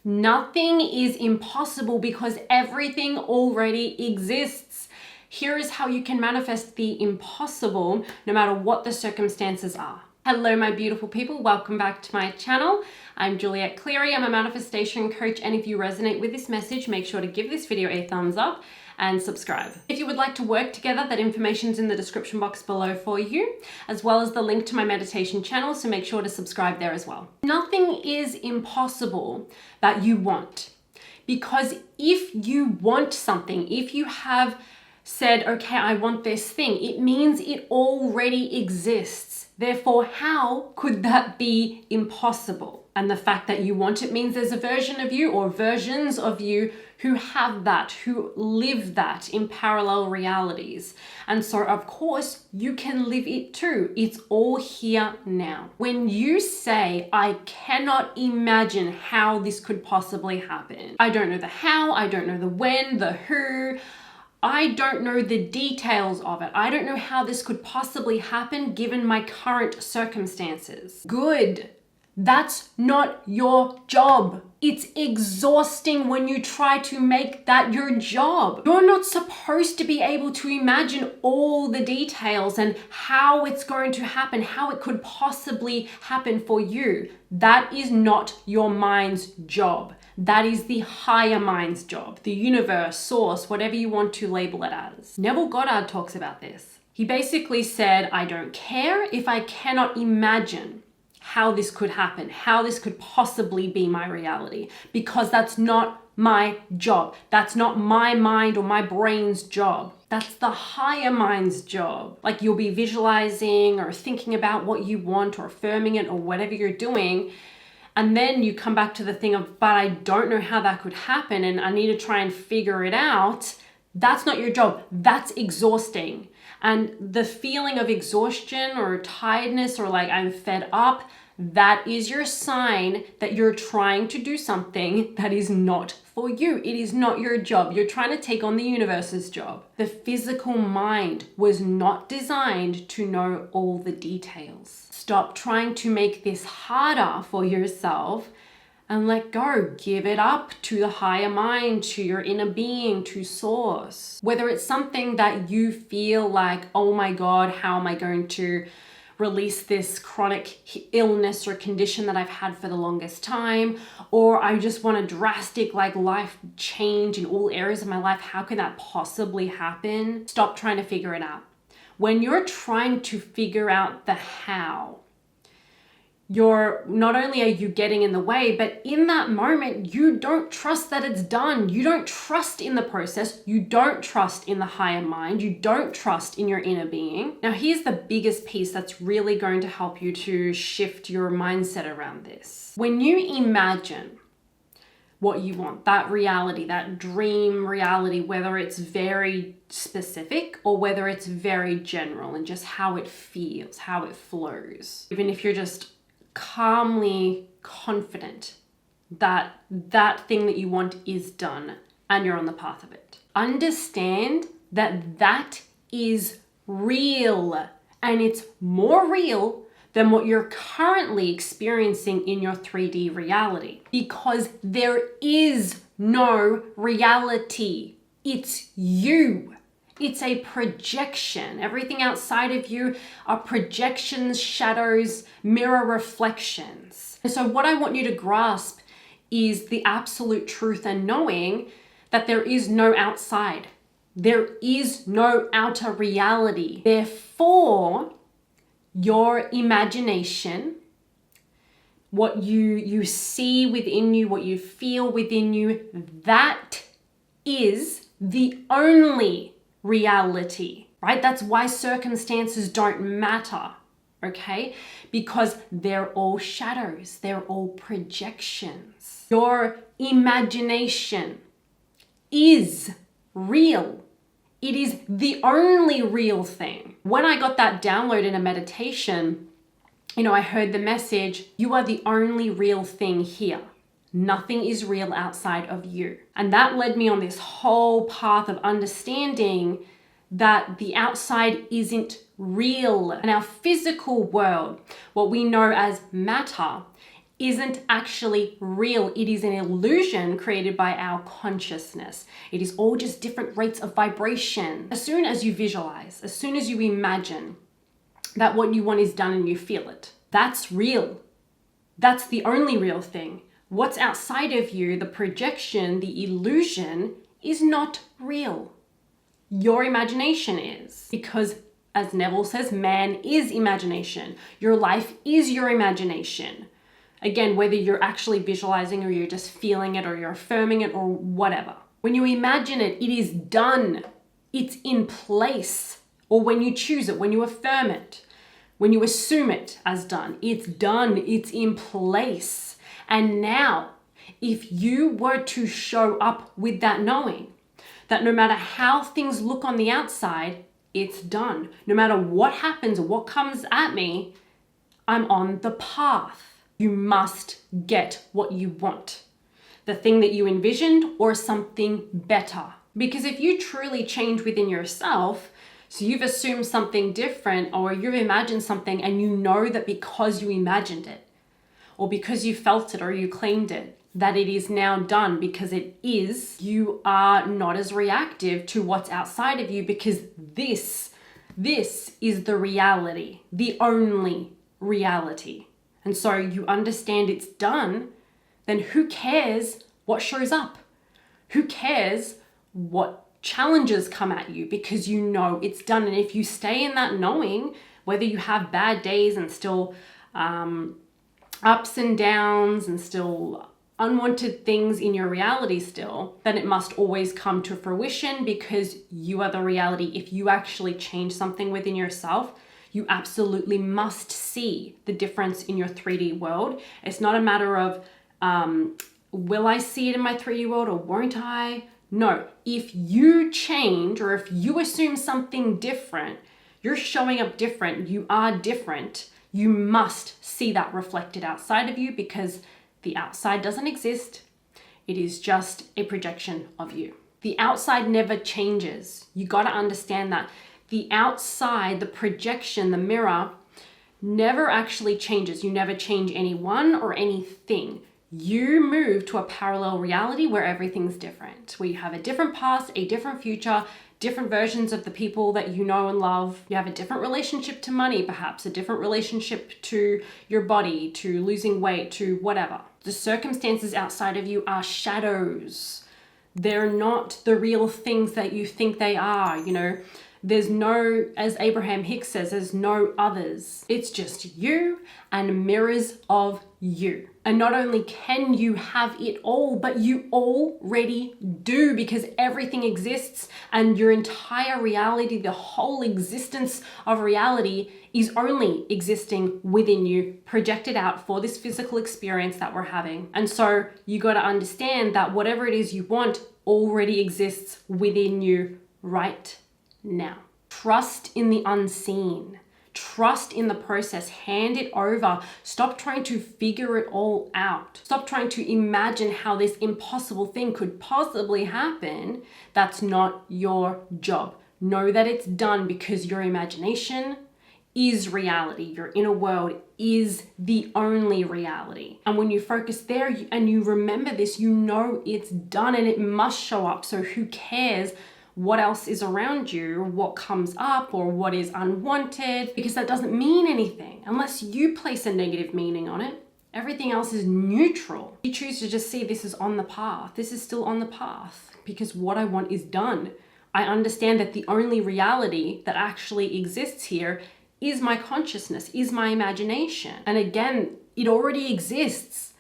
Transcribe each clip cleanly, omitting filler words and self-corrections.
Nothing is impossible because everything already exists. Here is how you can manifest the impossible no matter what the circumstances are. Hello, my beautiful people. Welcome back to my channel. I'm Juliet Cleary. I'm a manifestation coach, and if you resonate with this message, make sure to give this video a thumbs up and subscribe. If you would like to work together, that information's in the description box below for you, as well as the link to my meditation channel, so make sure to subscribe there as well. Nothing is impossible that you want, because if you want something, if you have said, okay, I want this thing, it means it already exists. Therefore, how could that be impossible? And the fact that you want it means there's a version of you or versions of you who have that, who live that in parallel realities. And so, of course, you can live it too. It's all here now. When you say, I cannot imagine how this could possibly happen. I don't know the how, I don't know the when, the who. I don't know the details of it. I don't know how this could possibly happen given my current circumstances. Good. That's not your job. It's exhausting when you try to make that your job. You're not supposed to be able to imagine all the details and how it's going to happen, how it could possibly happen for you. That is not your mind's job. That is the higher mind's job, the universe, source, whatever you want to label it as. Neville Goddard talks about this. He basically said, I don't care if I cannot imagine how this could happen, how this could possibly be my reality, because that's not my job. That's not my mind or my brain's job. That's the higher mind's job. Like, you'll be visualizing or thinking about what you want or affirming it or whatever you're doing. And then you come back to the thing of, but I don't know how that could happen and I need to try and figure it out. That's not your job. That's exhausting. And the feeling of exhaustion or tiredness or like I'm fed up, that is your sign that you're trying to do something that is not for you. It is not your job. You're trying to take on the universe's job. The physical mind was not designed to know all the details. Stop trying to make this harder for yourself and let go. Give it up to the higher mind, to your inner being, to source. Whether it's something that you feel like, oh my God, how am I going to release this chronic illness or condition that I've had for the longest time, or I just want a drastic life change in all areas of my life. How can that possibly happen? Stop trying to figure it out. When you're trying to figure out the how, not only are you getting in the way, but in that moment, you don't trust that it's done. You don't trust in the process. You don't trust in the higher mind. You don't trust in your inner being. Now, here's the biggest piece that's really going to help you to shift your mindset around this. When you imagine what you want, that reality, that dream reality, whether it's very specific or whether it's very general and just how it feels, how it flows, even if you're just calmly confident that that thing that you want is done and you're on the path of it. Understand that that is real, and it's more real than what you're currently experiencing in your 3D reality, because there is no reality. It's you. It's a projection. Everything outside of you are projections, shadows, mirror reflections. And so what I want you to grasp is the absolute truth and knowing that there is no outside. There is no outer reality. Therefore, your imagination, what you see within you, what you feel within you, that is the only reality, right? That's why circumstances don't matter, okay? Because they're all shadows, they're all projections. Your imagination is real. It is the only real thing. When I got that download in a meditation, I heard the message, you are the only real thing here. Nothing is real outside of you. And that led me on this whole path of understanding that the outside isn't real. And our physical world, what we know as matter, isn't actually real. It is an illusion created by our consciousness. It is all just different rates of vibration. As soon as you visualize, as soon as you imagine that what you want is done and you feel it, that's real. That's the only real thing. What's outside of you, the projection, the illusion, is not real. Your imagination is. Because, as Neville says, man is imagination. Your life is your imagination. Again, whether you're actually visualizing or you're just feeling it or you're affirming it or whatever. When you imagine it, it is done. It's in place. Or when you choose it, when you affirm it, when you assume it as done, it's done. It's in place. And now, if you were to show up with that knowing, that no matter how things look on the outside, it's done. No matter what happens or what comes at me, I'm on the path. You must get what you want. The thing that you envisioned or something better. Because if you truly change within yourself, so you've assumed something different or you've imagined something and you know that because you imagined it or because you felt it or you claimed it, that it is now done because it is, you are not as reactive to what's outside of you because this is the reality, the only reality. And so you understand it's done, then who cares what shows up? Who cares what challenges come at you because you know it's done. And if you stay in that knowing, whether you have bad days and still ups and downs and still unwanted things in your reality still, then it must always come to fruition because you are the reality. If you actually change something within yourself, you absolutely must see the difference in your 3D world. It's not a matter of, will I see it in my 3D world or won't I? No, if you change or if you assume something different, you're showing up different, you are different, you must see that reflected outside of you because the outside doesn't exist. It is just a projection of you. The outside never changes. You got to understand that. The outside, the projection, the mirror, never actually changes. You never change anyone or anything. You move to a parallel reality where everything's different, where you have a different past, a different future, different versions of the people that you know and love. You have a different relationship to money, perhaps, a different relationship to your body, to losing weight, to whatever. The circumstances outside of you are shadows. They're not the real things that you think they are, you know. There's no, as Abraham Hicks says, there's no others. It's just you and mirrors of you. And not only can you have it all, but you already do because everything exists and your entire reality, the whole existence of reality is only existing within you, projected out for this physical experience that we're having. And so you got to understand that whatever it is you want already exists within you right now. Trust in the unseen. Trust in the process. Hand it over. Stop trying to figure it all out. Stop trying to imagine how this impossible thing could possibly happen. That's not your job. Know that it's done because your imagination is reality. Your inner world is the only reality. And when you focus there and you remember this, you know it's done and it must show up. So who cares what else is around you, or what comes up, or what is unwanted, because that doesn't mean anything unless you place a negative meaning on it. Everything else is neutral. You choose to just see this is on the path. This is still on the path because what I want is done. I understand that the only reality that actually exists here is my consciousness, is my imagination. And again, it already exists.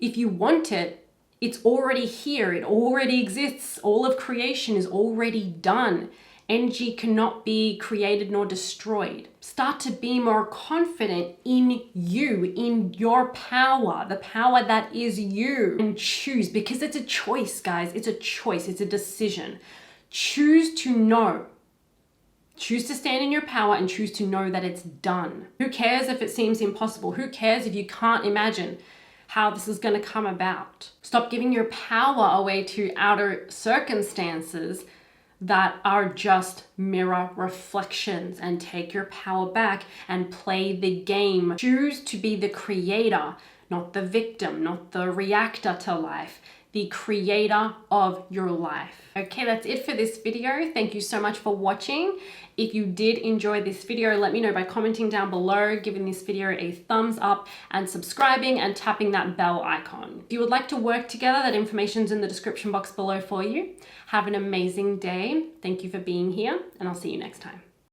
If you want it, it's already here. It already exists. All of creation is already done. Energy cannot be created nor destroyed. Start to be more confident in you, in your power, the power that is you, and choose, because it's a choice, guys. It's a choice. It's a decision. Choose to know. Choose to stand in your power and choose to know that it's done. Who cares if it seems impossible? Who cares if you can't imagine how this is going to come about? Stop giving your power away to outer circumstances that are just mirror reflections, and take your power back and play the game. Choose to be the creator, not the victim, not the reactor to life, the creator of your life. Okay, that's it for this video. Thank you so much for watching. If you did enjoy this video, let me know by commenting down below, giving this video a thumbs up, and subscribing and tapping that bell icon. If you would like to work together, that information's in the description box below for you. Have an amazing day. Thank you for being here, and I'll see you next time.